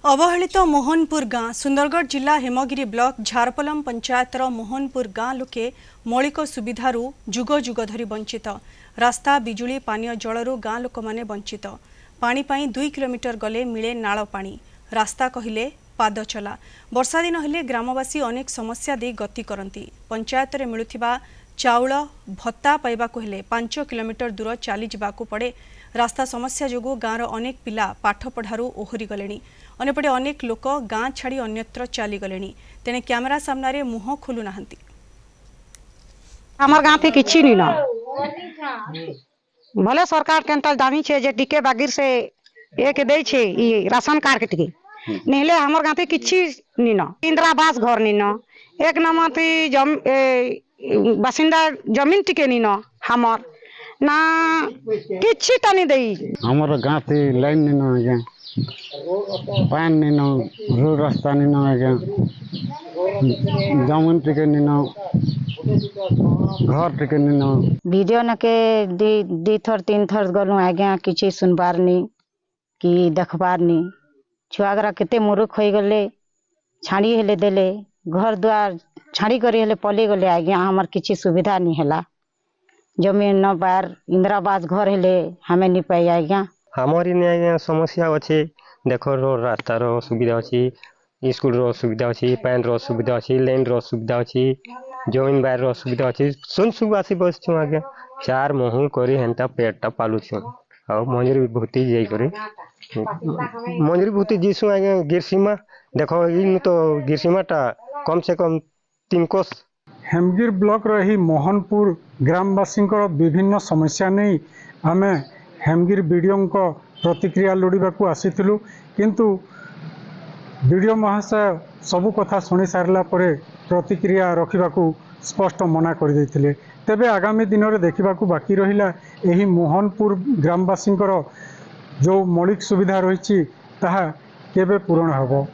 अवहेलित मोहनपुर गाँ सुंदरगढ़ जिला हेमगिरी ब्लॉक झारपलम पंचायतर मोहनपुर गाँ लोके मौलिक सुविधारू जुग जुग धरी वंचित रास्ता बिजुली पानीय जलरू गाँ लोक माने वंचित पानी पाई 2 किलोमीटर गले मिले नाଳ पानी रास्ता कहिले पाद चला वर्षा दिन हेले ग्रामवासी अनेक समस्या दे गति करती पंचायत रे मिलुथिबा चाउल भत्ता पाइबाकु हेले 5 किलोमीटर दूर चली जाबाकु पड़े रास्ता समस्या जोगु गाँर अनेक पिला पाठ पढ़ारू ओहरी गलेनी अनेपटे अनेक लोक गाँ छाड़ी अन्यत्र चली गलेनी तेने कैमरा सामने मुह खोलु नाहंती हमार गाँव पे किछि नहीं ना भले सरकार केंतल दामी छे जे टिके बागिर से एक दे छे ई राशन कार्ड के टिके नेले हमार गाँव पे किछि नहीं ना इंदिरा आवास घर नहीं ना एक नंबर बासिंदा जमीन टिके नहीं ना हमार ना किछि तनी देई हमार गाँव पे लाइन नहीं ना आज्ञा पानी नहीं ना रोड रास्ता नहीं ना आज्ञा जमीन टिके नहीं ना घर टिके नहीं ना वीडियो न के दी थर तीन थर गलु आज्ञा किछि सुनबार नहीं कि देखबार नहीं छुआगरा केते मुरुख होई गले छाड़ी हेले देले घर द्वार छाड़ी करी हेले पली गले आज्ञा हमर किछि सुविधा नहीं हैला जमीन न बार इंदिरा आवास घर हेले हमें नहीं पाई आज्ञा हमारी आज्ञा समस्या अच्छे देख रो रास्ता रो सुविधा अच्छी स्कूल रो सुविधा अच्छी पैन रो सुविधा अच्छी लैंड रो सुविधा अच्छी जमीन बार रो सुविधा अच्छी सुन सुख आसी बस आज्ञा चार महूल करी हेन्ता पेटटा पालुछु और मंजूरी विभूति जाई करी मंजूरी विभूति जीसु आज्ञा गिरसीमा देखो इन तो गिरसीमाटा कम से कम 3 कोस हेमगिर ब्लॉक रही मोहनपुर ग्रामवासी विभिन्न समस्या नहीं आम हेमगिर बीडीओ प्रतिक्रिया लोड़ाक आसीलु किंतु बीडीओ महाशय सबु कथा शुणी सारा प्रतिक्रिया रखा स्पष्ट मना कर देथिले तेबे आगामी दिन में देखा बाकी रहिला एही मोहनपुर ग्रामवासी जो मौलिक सुविधा रही ताहा केबे पूरण हबो।